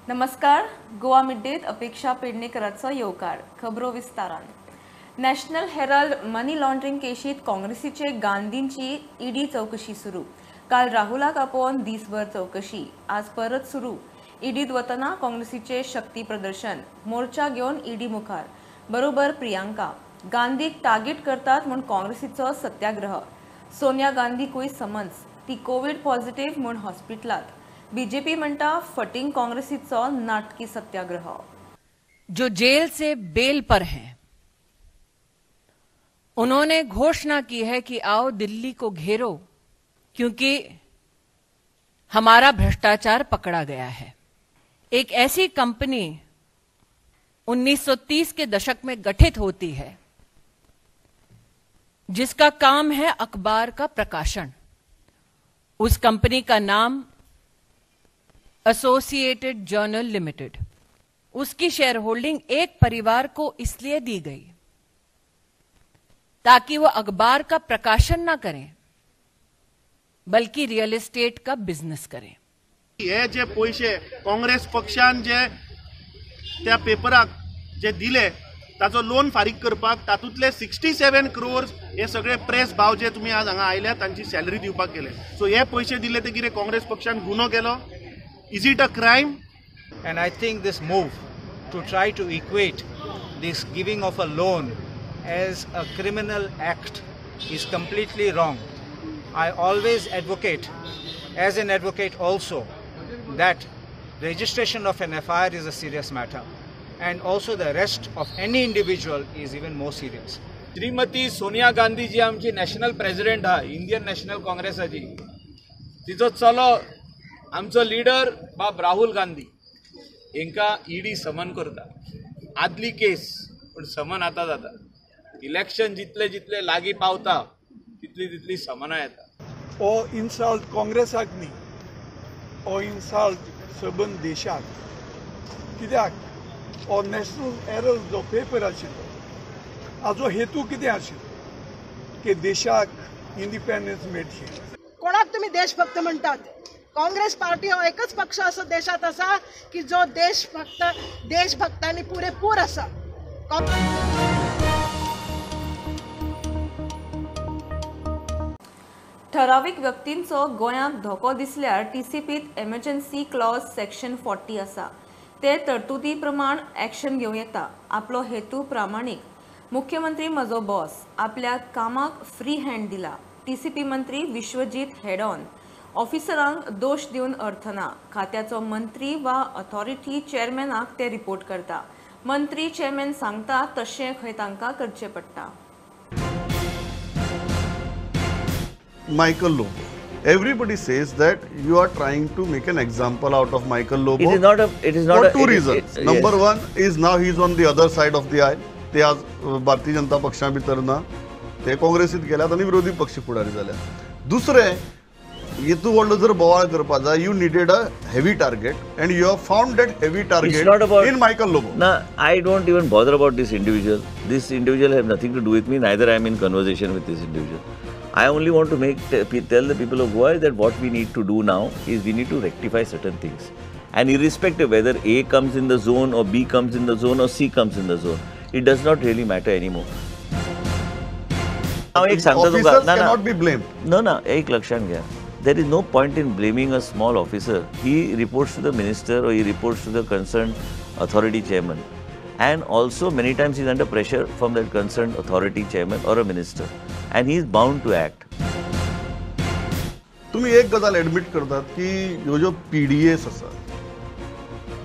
नमस्कार. गोवा मिड्डेत अपेक्षा पेडणेकरांचो येवकार. खबरो विस्तारान. नॅशनल हेराल्ड मनी लॉन्ड्रिंग केशीत काँग्रेसीचे गांधींची ईडी चौकशी सुरू. काल राहुलाक आपोवन दीसभर चौकशी. आज परत सुरू. ईडीत वतना काँग्रेसीचे शक्ती प्रदर्शन. मोर्चा घेवन ईडी मुखार. बरोबर प्रियांका. गांधीक टार्गेट करतात म्हूण काँग्रेसीचो सत्याग्रह. सोनिया गांधीकूय समन्स. ती कोविड पॉझिटिव्ह म्हूण हॉस्पिटलात. बीजेपी म्हणता फटिंग कांग्रेसीचो नाटकी सत्याग्रह. जो जेल से बेल पर हैं, उन्होंने घोषणा की है कि आओ दिल्ली को घेरो क्योंकि हमारा भ्रष्टाचार पकड़ा गया है। एक ऐसी कंपनी 1930 के दशक में गठित होती है जिसका काम है अखबार का प्रकाशन। उस कंपनी का नाम एसोसिएटेड जर्नल लिमिटेड। उसकी शेयर होल्डिंग एक परिवार को इसलिए दी गई ताकि वो अखबार का प्रकाशन ना करें बल्कि रियल एस्टेट का बिजनेस करें। हे जे पैसे काँग्रेस पक्षान जे त्या पेपराक जे दिले ताचो लोन फारीक करपाक तातूंतले 67 crores हे सगळे प्रेस भाव जे तुम्ही आज हांगा आयल्या तांची सॅलरी दिवपाक केले. सो हे पैसे दिले ते कितें काँग्रेस पक्षान गुन्हो केलो? Is it a crime? And I think this move to try to equate this giving of a loan as a criminal act is completely wrong. I always advocate, as an advocate also, that registration of an FIR is a serious matter, and also the arrest of any individual is even more serious. Shrimati Sonia Gandhi ji आमची national president हा Indian national काँग्रेसाची, तिचो चलो आमचो leader बाब राहुल गांधी हांकां ED समन करता. आदली केस पण समन आतां जाता. इलेक्शन जितले जितले लागीं पावता तितली तितली समनां येता. हो इन्सल्ट काँग्रेसाक न्ही, हो इन्सल्ट सबंद देशाक. कित्याक हो नॅशनल हेरल्ड जो पेपर आशिल्लो हाजो हेतू कितें आशिल्लो की देशाक इंडिपेंडन्स मेळची. कोणाक तुम्ही देशभक्त म्हणटात? काँग्रेस पार्टी हो एकच पक्ष असो देशात असा की जो देशभक्तांनी पुरेपूर असा. ठराविक व्यक्तींचो गोंयाक धोको दिसल्यार टीसीपीत एमर्जन्सी क्लॉज सेक्शन 40 आसा. ते तरतुदी प्रमाण ॲक्शन घेवं येता. आपलो हेतू प्रामाणीक. मुख्यमंत्री म्हजो बॉस. आपल्या कामाक फ्री हँड दिला. टीसीपी मंत्री विश्वजीत हेड ऑन. ऑफिसरांक दोष दिवन अर्थ ना. खात्याचो मंत्री वा अथॉरिटी चेअरमॅनाक ते रिपोर्ट करता. मंत्री चेअरमॅन सांगता तशें खंय तांकां करचें पडटा. Michael Lobo. Everybody says that you are trying to make an example out of Michael Lobo. It is not for two reasons. Number one is now he is on the other side of the aisle. ते आज भारतीय जनता पक्षा भितर ना, ते काँग्रेसीत गेल्यात आनी विरोधी पक्ष फुडारी जाल्यात. दुसरें, येतू व्हडलो जर बोवाळ करपा जाय, you needed a heavy target and you have found that heavy target in Michael Lobo. No, I don't even bother about this individual. This individual has nothing to do with me, neither I am in conversation with this individual. I only want to tell the people of Goa that what we need to do now is we need to rectify certain things. And irrespective whether A comes in the zone or B comes in the zone or C comes in the zone, it does not really matter anymore. Officers cannot be blamed. No, एक लक्षात घ्या. There is no point in blaming a small officer. He reports to the minister or he reports to the concerned authority chairman. And also many times he is under pressure from that concerned authority chairman or a minister. And he is bound to act. तुम्ही एक गजाल admit करतात की ह्यो ज्यो PDS आसा,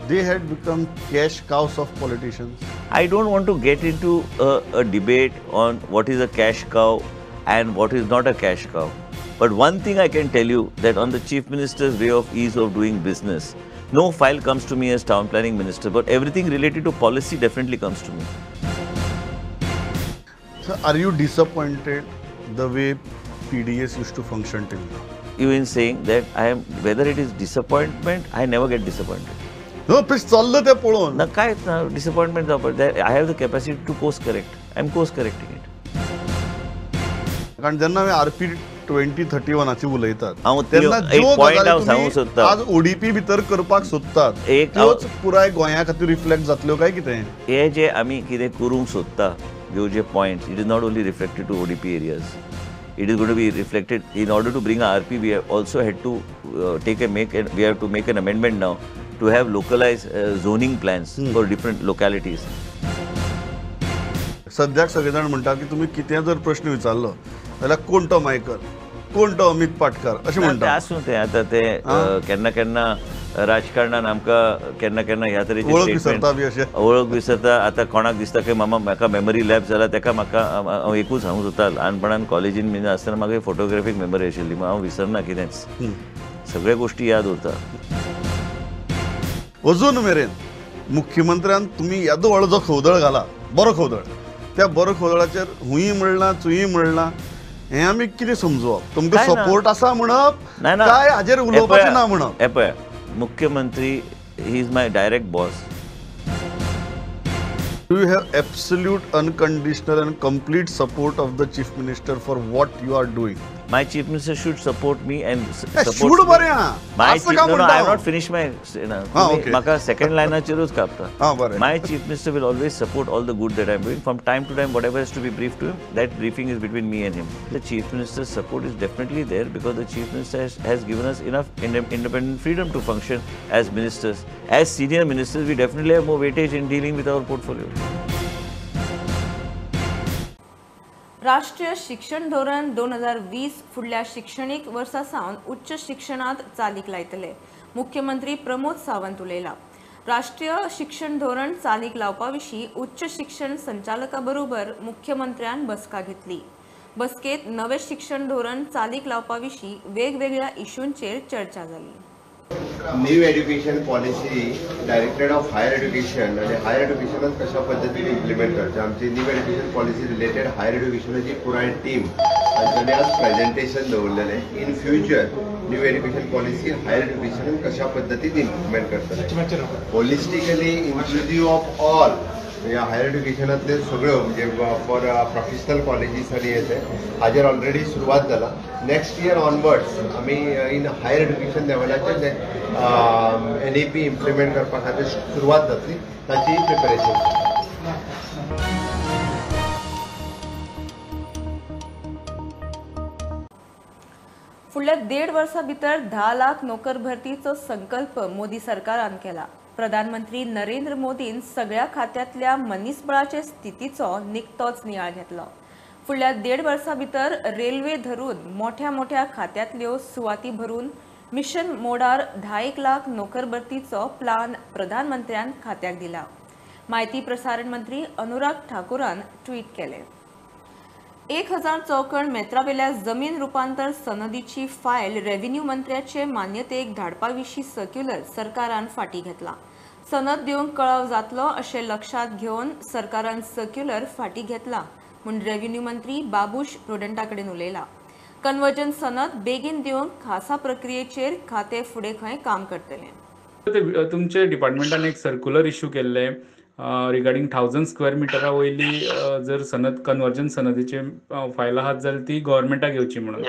they had become cash cows of politicians. I don't want to get into a debate on what is a cash cow and what is not a cash cow. But one thing I can tell you that on the Chief Minister's way of ease of doing business, no file comes to me as town planning minister, but everything related to policy definitely comes to me. So are you disappointed the way PDS used to function till now? You in saying that I am, whether it is disappointment, I never get disappointed. No, please चाललं ते पळोवन. ना काय disappointment जावपाक. I have the capacity to course correct. I am course correcting it. कारण जेन्ना हांवें RP 2031ची उलयतात हांव तेन्ना एक ज्यो point गजाली हांव तुम्ही सांगूंक सोदतां. आज ओडीपी भितर करपाक सोदतात एक त्योच पुराय गोंया खातीर रिफ्लेक्ट जातल्यो काय कितें? हे जे आमी कितें करूंक सोदता ह्यो जे points it is not only reflected to ODP areas. It is going to be reflected in order to bring our RP. We have also had to we have to make an amendment now to have localized zoning plans for different localities. सद्याक सगळे जाण म्हणटा की तुमी कितें जर प्रश्न विचारलो जाल्यार कोण तो मायकर, कोण तो अमित पाटकर अशें ते म्हणटा. आसूं तें आतां ते केन्ना केन्ना राजकारणान आमकां केन्ना केन्ना ह्या तरेचे वळख विसरता बी अशें. वळख विसरता. आतां कोणाक दिसता की म्हाका मेमरी लॅप जाला तेका म्हाका हांव एकूच सांगूंक सोदता ल्हानपणान कॉलेजीन बीन आसतना म्हाका फोटोग्राफीक मेमरी आशिल्ली हांव विसरना कितेंच सगळ्यो गोश्टी याद उरता. अजून मेरेन मुख्यमंत्र्यान तुमी येदो व्हडलो जो खवदळ घाला बरो खवदळ त्या बरो खवदळाचेर हुंय म्हणला चुंय म्हणला हें आमी कितें समजोवप? तुमकां काय ना. सपोर्ट आसा म्हणप ना ना काय हाजेर उलोवपाचें ना म्हणप? हे पळय मुख्यमंत्री he is my direct boss. Do you have absolute, unconditional and complete support of the Chief Minister for what you are doing? My chief minister should support me and should support बरें me. आहा. My असं chief, का no, I म्हणटा have हांव? not finished my okay. म्हाका second लायनाचेरूच कापता. बरें. My chief minister will always support all the good that I am doing. From time to time, whatever has to be briefed to him, that briefing is between me and him. The chief minister's support is definitely there because the chief minister has given us enough independent freedom to function as ministers. As senior ministers, we definitely have more weightage in dealing with our portfolio. राष्ट्रीय शिक्षण धोरण 2020 फुडल्या शिक्षणीक वर्सा सावन उच्च शिक्षणात चालीक लायतले. मुख्यमंत्री प्रमोद सावंत उलयला. राष्ट्रीय शिक्षण धोरण चालीक लावपा विशीं उच्च शिक्षण संचालका बरोबर मुख्यमंत्र्यान बसका घेतली. बसकेत नवे शिक्षण धोरण चालीक लावपा विशीं वेगवेगळ्या इश्यूंचेर चर्चा जाली. New education policy directorate of higher education आणि हायर एड्युकेशनात कशा पद्धतीने इम्प्लिमेंट करचे आमची new education policy related higher एड्युकेशनाची पुराय टीम तांच्यानी आज प्रेजेंटेशन दवरलेले. In future new education policy higher education कशा पद्धतीने इम्प्लिमेंट करतले होलिस्टिकली इन्क्लुझिव्ह ऑफ ऑल या हायर एड्युकेशनातले सगळ्यो म्हणजे फॉर प्रोफेशनल कॉलेजीस आणि येते हाजेर ऑलरेडी सुरवात जाला. नेक्स्ट इयर ऑनवर्ड्स आमी इन हायर एड्युकेशन लेवलाचेर NEP इम्प्लिमेंट करपा खातीर सुरवात जातली ताची प्रिपरेशन. फुडल्या 1.5 वर्सा भितर 10 लाख नोकर भरतीचो संकल्प मोदी सरकारान केला. प्रधानमंत्री नरेंद्र मोदीन सगळ्या खात्यातल्या मनीसबळाचे स्थितीचो निकतोच नियाळ घेतलो. फुडल्या 1.5 वर्सा भितर रेल्वे धरून मोठ्या मोठ्या खात्यातल्यो सुवाती भरून मिशन मोडार 10 लाख नोकर भरतीचो प्लान प्रधानमंत्र्यान खात्याक दिला. माहिती प्रसारण मंत्री अनुराग ठाकुरान ट्वीट केले. 1000 चौकण मेत्रावेल्या जमीन रूपांतर सनदीची फायल रेव्हेन्यू मंत्र्याचे मान्यतेक धाडपा विशीं सर्क्युलर सरकारान फाटी घेतला. सनद दिवंक कळाव जातलो अशें लक्षात घेवन सरकारान सर्क्युलर फाटी घेतला म्हूण रेव्हेन्यू मंत्री बाबूश प्रोडंटा कडेन उलयला. कन्वर्जन सनद बेगीन दिवंक खासा प्रक्रियेचेर खाते फुडें खंय काम करतले. तुमचे डिपार्टमेंटान एक सर्क्युलर इश्यू केल्ले रिगार्डिंग 1000 स्क्वेअर मिटरा वयली जर सनद कन्वर्जन सनदीचे फायल आहात जाल्यार ती गव्हर्मेंटाक येवची म्हणून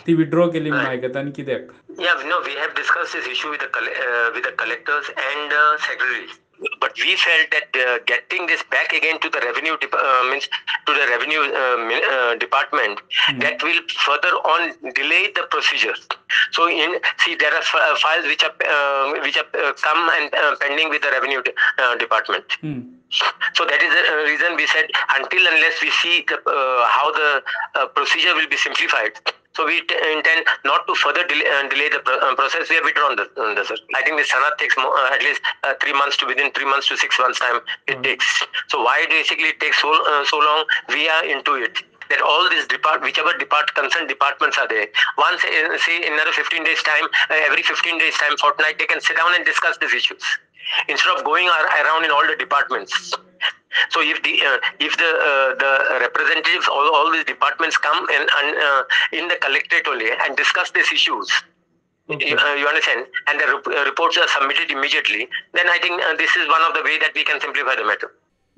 ती विड्रॉ केली म्हणून आयकता आनी कित्याक? Yeah, no, we have discussed this issue with the collectors and secretaries. But we felt that getting this back again to the revenue department, that will further on delay the procedure. So there are files which are come and pending with the revenue department. So that is the reason we said unless we see how the procedure will be simplified. So we intend not to further delay the process. We have withdrawn the sir. I think the sanad takes at least 3 months to within 3 months to 6 months time it takes. So why basically it takes so long? We are into it. That all these whichever concerned departments are there. Once say in another 15 days time, every 15 days time, fortnight, they can sit down and discuss these issues instead of going around in all the departments. So if the representatives all these departments come and in the collectorate only and discuss these issues, you understand, and the reports are submitted immediately, then I think this is one of the way that we can simplify the matter.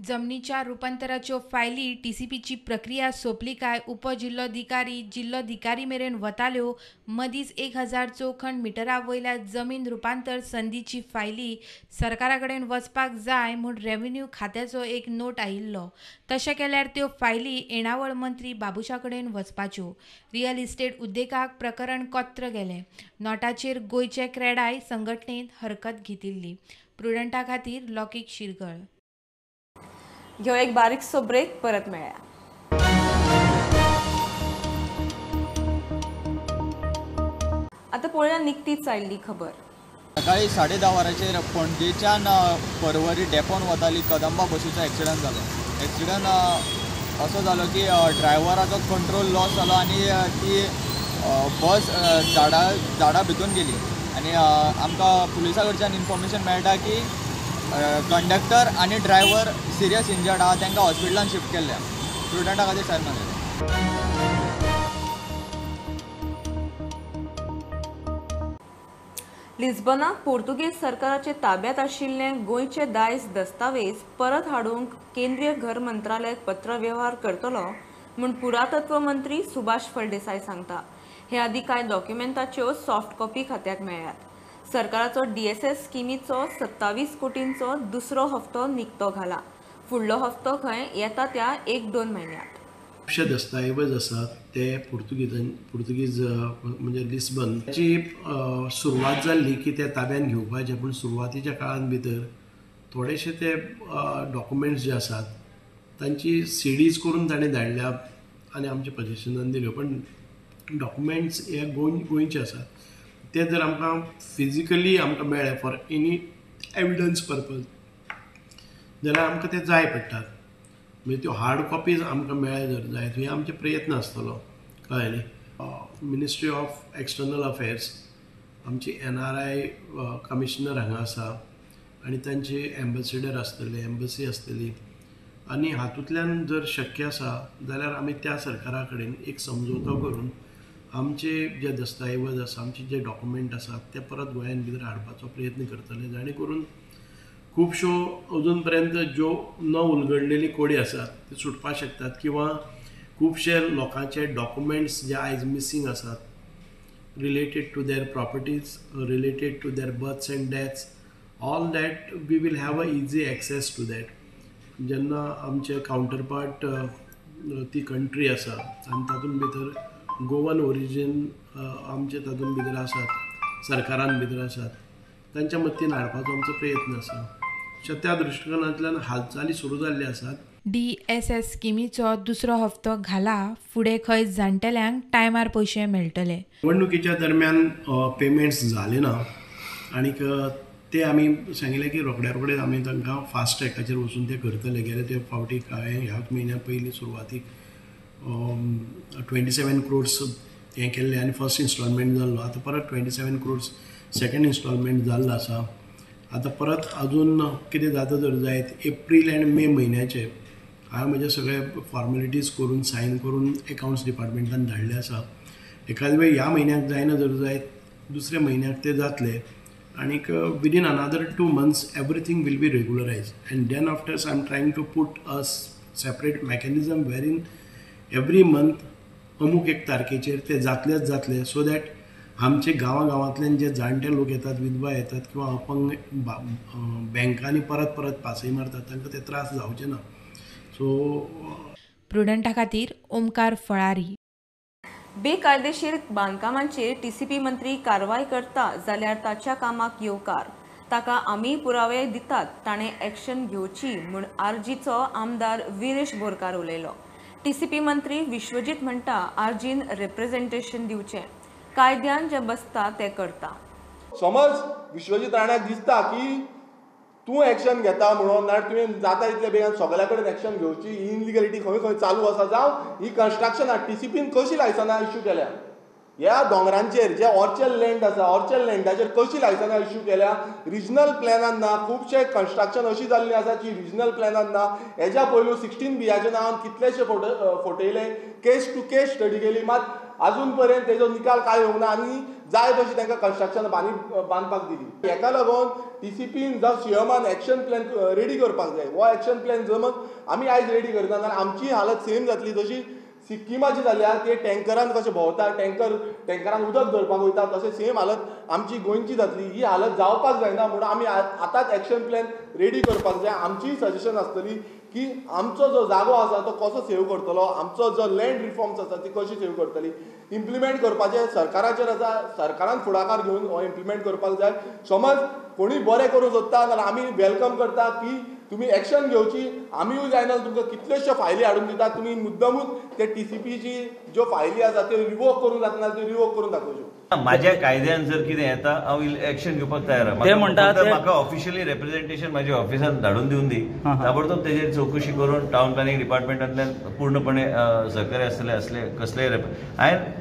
जमनीच्या रुपांतराच्यो फायली टीसीपीची प्रक्रिया सोंपली काय उपजिल्लोधिकारी जिल्लोधिकारी मेरेन वताल्यो मदींच 1000 चौखण मिटरा वयल्या जमीन रुपांतर संदीची फायली सरकारा कडेन वचपाक जाय म्हूण रेव्हेन्यू खात्याचो एक नोट आयिल्लो. तशें केल्यार त्यो फायली येणावळ मंत्री बाबुशा कडेन वचपाच्यो. रियल इस्टेट उद्देगाक प्रकरण कोत्र गेलें. नोटाचेर गोंयचे क्रेडाय संघटनेन हरकत घेतिल्ली. प्रुडंटा खातीर लौकीक शिरगळ. ह्यो एक बारीकसो ब्रेक, परत मेळया. आता पळोवया निकतीच आयिल्ली खबर. सकाळी 10:30 वरांचेर पणजेच्यान परवरी डेपोन वताली कदंबा बसीचो एक्सिडंट जालो. एक्सिडंट असो जालो की ड्रायव्हराचो कंट्रोल लॉस जालो आनी ती बस झाडा भितून गेली. आनी आमकां पुलिसा कडच्यान इन्फॉर्मेशन मेळटा की कंडक्टर आनी ड्रायव्हर सिरियस इंजर्ड आहा, तांकां हॉस्पिटलान शिफ्ट केल्ल्या. स्टुडंटा खातीर सारकें. लिस्बनाक पोर्तुगेज सरकाराचे ताब्यात आशिल्ले गोंयचे दायज दस्तावेज परत हाडूंक केंद्रीय घर मंत्रालय पत्रव्यवहार करतलो म्हूण पुरातत्व मंत्री सुभाष फळदेसाय सांगता. हे आदी कांय डॉक्युमेंटाच्यो सॉफ्ट कॉपी खात्याक मेळ्ळ्यात. सरकाराचो DSS स्किमीचो 27 कोटींचो दुसरो हप्तो निकतो घाला. फुडलो हप्तो खंय येता त्या 1-2 म्हयन्यांत. खुबशे दस्तावेज आसात ते पुर्तुगीज म्हणजे लिस्बनची सुरवात जाल्ली की ते ताब्यान घेवपाचे, पूण सुरवातीच्या काळान भितर थोडेशे ते डॉक्युमेंट्स जे आसात तांची सीडीज करून ताणें धाडल्या आनी आमच्या पोजिशनान दिल्यो. पण डॉक्युमेंट्स हे गोंयचे आसात. ते जर आमकां फिजिकली आमकां मेळ्ळे फॉर एनी एविडन्स पर्पज जाल्यार आमकां ते जाय पडटात. म्हणजे त्यो हार्ड कॉपीज आमकां मेळ्ळे जर जाय हे आमचे प्रयत्न आसतलो. कळ्ळें न्ही. मिनिस्ट्री ऑफ एक्सटर्नल अफेर्स आमची NRI कमिशनर हांगा आसा आनी तांचे एम्बेसेडर आसतले, एम्बसी आसतली आनी हातूंतल्यान जर शक्य आसा जाल्यार आमी त्या सरकारा कडेन एक समजोतो करून आमचे जे दस्तावेज आसा, आमचे जे डॉक्युमेंट आसात ते परत गोंयांत भितर हाडपाचो प्रयत्न करतले, जाणे करून खुबश्यो अजून पर्यंत ज्यो न उलगडलेली कोडी आसात ते सुटपाक शकतात. किंवा खुबशे लोकांचे डॉक्युमेंट्स जे आयज मिसींग आसात related to their properties, related to their births and deaths, all that we will have a easy access to that. जेन्ना आमचे कावंटर पार्ट ती कंट्री आसा आनी तातूंत भितर गोवन ओरिजीन आमचे तातूंत भितर आसात, सरकारान भितर आसात, तांच्या मतीन हाडपाचो आमचो प्रयत्न आसा. त्या दृश्टिकोनांतल्यान हालचाली सुरू जाल्ले आसात. DSS स्किमीचो दुसरो हप्तो घाला. फुडें खंय जाणटेल्यांक टायमार पयशे मेळटले. निवडणुकीच्या दरम्यान पेमेंट्स जाले ना आनीक ते आमी सांगिल्लें की रोखड्या आमी तांकां फास्ट ट्रॅकाचेर वचून ते करतले. गेले ते फावटी ह्याच म्हयन्या पयलीं सुरवातीक 27 crores हें केल्लें आनी फर्स्ट इन्स्टॉलमेंट जाल्लो. आतां परत 27 crores सेकंड इन्स्टॉलमेंट जाल्लो आसा. आतां परत अजून कितें जाता जर जायत एप्रील आनी मे म्हयन्याचे हांवें म्हजे सगळे फॉर्मेलिटीज करून सायन करून अकाउंट्स डिपार्टमेंटान धाडले आसा. एखादे वेळ ह्या म्हयन्याक जायना जर जायत दुसऱ्या म्हयन्याक ते जातले आनीक within another 2 months everything will be regularise and then afters I am trying to put a separate mechanism wherein every month अमूक एक तारखेचेर ते जातले सो दॅट आमचे गांवांतल्यान जे जाणटे लोक येतात, विधवा येतात किंवा अपंग बँकांनी परत पासय मारतात तांकां ते त्रास जावचे ना. सो प्रुडंटा खातीर ओमकार फळारी. बेकायदेशीर बांदकामांचेर TCP मंत्री कारवाय करता जाल्यार ताच्या कामाक येवकार. ताका आमी पुरावे दितात ताणें एक्शन घेवची म्हूण आरजीचो आमदार विरेश बोरकार उलयलो. TCP मंत्री विश्वजीत म्हणटा आरजीन रिप्रेझेंटेशन दिवचें. कायद्यान जे बसता ते करता. समज विश्वजीत राणाक दिसता की तूं एक्शन घेता म्हणून ना तुवें जाता तितले बेगीन सगळ्या कडेन एक्शन घेवची, ही इनलिगलिटी खंय चालू आसा जावं ही कन्स्ट्रक्शनां TCPन कशी लायसनां इश्यू केल्या, ह्या दोंगरांचेर जे ऑर्चल लँड आसा ऑर्चल लँडाचेर कशी लायसनां इश्यू केल्या, रिजनल प्लॅनान ना. खुबशे कन्स्ट्रक्शन अशी जाल्ली आसा की रिजनल प्लॅनान ना. हेज्या पयलू 16B नांवान कितलेशे फटयले, केस टू केस स्टडी केली, मात अजून पर्यंत तेजो निकाल काय येवंक ना. आनी जाय तशी तांकां कन्स्ट्रक्शन बांदपाक दिली. हेका लागून TCPन जो सीएमान एक्शन प्लॅन रेडी करपाक जाय. हो एक्शन प्लॅन जमत आमी आयज रेडी करता जाल्यार आमची हालत सेम जातली जशी सिक्किमाची जाल्यार ते टँकरान कशें भोंवता, टँकरान उदक धरपाक वयता, तशें सेम हालत आमची गोंयची जातली. ही हालत जावपाक जायना म्हणून आमी आतांच एक्शन प्लॅन रेडी करपाक जाय. आमची सजेशन आसतली की आमचो जो जागो आसा तो कसो सेव करतलो, आमचो जो लँड रिफॉर्म्स आसा ती कशी सेव करतली, इम्प्लिमेंट करपाचें सरकाराचेर आसा. सरकारान फुडाकार घेवन हो इम्प्लिमेंट करपाक जाय. समज कोणी बरें करूंक सोदता जाल्यार आमी वेलकम करता की तुम्ही एक्शन घेवची. आमीय जायना तुमकां कितल्योश्यो फायली हाडून दितात, तुमी मुद्दमूच ते TCPची ज्यो फायली आसा त्यो रिवोक करूंक जातना त्यो रिवोक करून दाखोवच्यो. माझ्या कायद्यान जर कितें येता हांव एक्शन घेवपाक तयार आहा. ते म्हणटात म्हाका ऑफिशियली रिप्रेझेंटेशन माझ्या ऑफिसान धाडून दिवन दी. ताबडतोब तेजेर चवकशी करून टाउन प्लॅनिंग डिपार्टमेंटांतल्यान पूर्णपणे सहकार्य आसतले असले कसलेय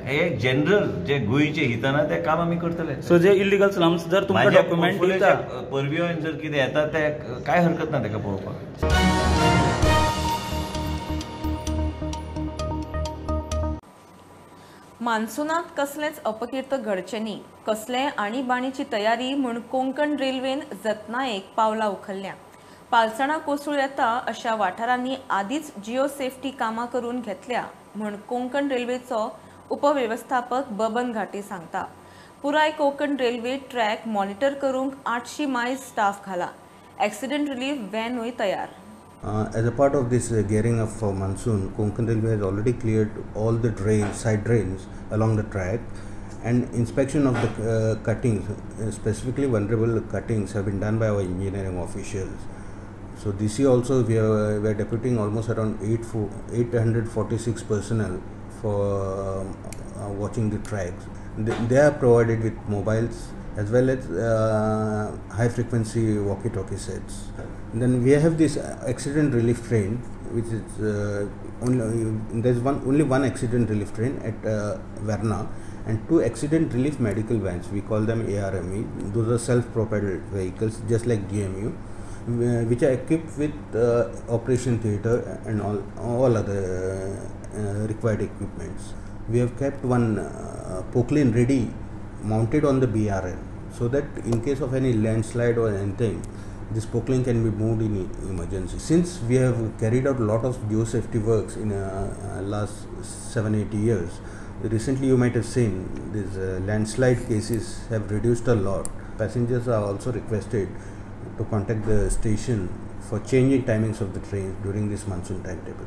हे जनरल जे गोंयचे हितान ते काम आमी करतले. सो जे इलिगल स्लम्स जर तुमकां डॉक्युमेंट दिता परव्योन जर कितें येता ते काय हरकत ना ताका पळोवपाक. मान्सूनात कसलेच अपकीर्त घडचे न्ही, कसले आणीबाणीची तयारी म्हूण कोंकण रेल्वेन जतनायेक पावलां उखल्ल्या. पालसणा कोसळूं येता अशा वाठारांनी आदींच जिओ सेफ्टी कामां करून घेतल्या म्हूण कोंकण रेल्वेचो उपवेवस्थापक बबन घाटी सांगता. पुराय कोंकण रेल्वे ट्रॅक मॉनिटर करूंक 800 मायज स्टाफ घाला. एक्सिडेंट रिलीफ व्हॅनूय तयार. As a part of this gearing up for monsoon, Konkan Railway has already cleared all the side drains along the track, and inspection of the cuttings, specifically vulnerable cuttings, have been done by our engineering officials. So this year also we are deputing almost around 846 personnel for watching the tracks. They are provided with mobiles as well as high frequency walkie-talkie sets. Then we have this accident relief train, which is only one accident relief train at Varna, and 2 accident relief medical vans. We call them ARME. Those are self-propelled vehicles, just like GMU, which are equipped with operation theatre and all other required equipments. We have kept one Poklin ready, mounted on the BRL, so that in case of any landslide or anything, this Poklin can be moved in emergency. Since we have carried out a lot of geosafety works in last 7-8 years, recently you might have seen these landslide cases have reduced a lot. Passengers are also requested to contact the station for changing timings of the trains during this monsoon timetable.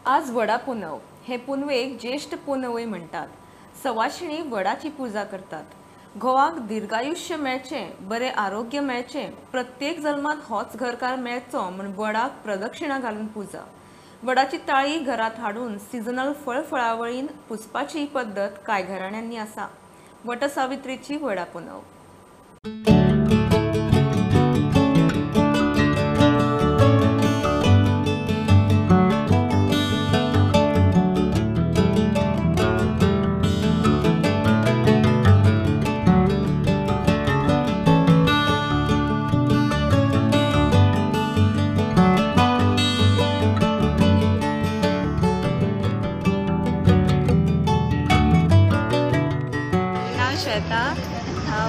आज वडा पुनव. हे पुनवेक ज्येष्ठ पुनवय म्हणटात. सवाशिणी वडाची पूजा करतात. घोवाक दीर्घायुष्य मेळचें, बरें आरोग्य मेळचें, प्रत्येक जल्मात होच घरकार मेळचो म्हूण वडाक प्रदक्षिणा घालून पूजा. वडाची ताळी घरात हाडून सिजनल फळफळावळीन पुजपाची पद्दत कांय घराण्यांनी आसा. वटसावित्रीची वडा पुनव.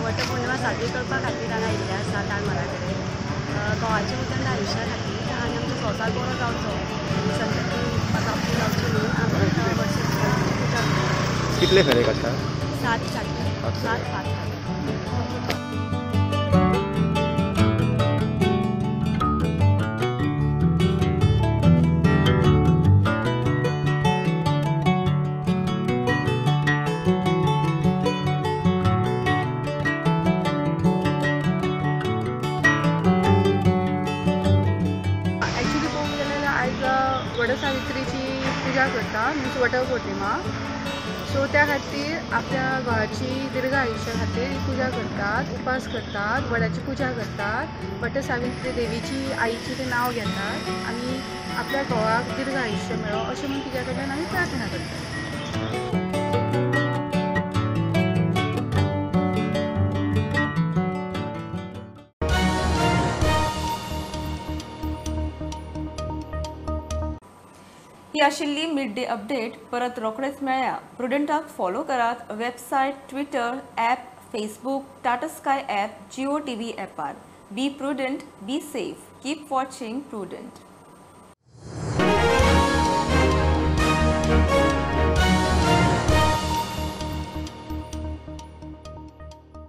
वटपौर्णिमा साजरी करपा खातीर हांगा आयिल्ले आसा काळमारा कडेन. घोवाच्या उदंड आयुश्या खातीर आनी आमचो संवसार बरो जावचो, संतती जावची न्हू, आमी पुजा करता. कितले फेरे काडटा? 7 काडटा. 7 काडटा. वटसावित्रीची पूजा करता, मीन्स वटपौर्णिमा. सो त्या खातीर आपल्या घोवाची दीर्घ आयुश्या खातीर पूजा करतात, उपास करतात, वडाची पूजा करतात, वटसावित्री देवीची आईची ते नांव घेतात आनी आपल्या घोवाक दीर्घ आयुश्य मेळो अशें म्हणून तिच्या कडल्यान आमी प्रार्थना करतात. ही आशिल्ली मिड डे अपडेट. परत रोखडेच मेळया. प्रुडंटाक फॉलो करात. Website, Twitter, app, Facebook, Tata Sky app, Jio TV ॲपार. Be Prudent, be safe. Keep watching prudent.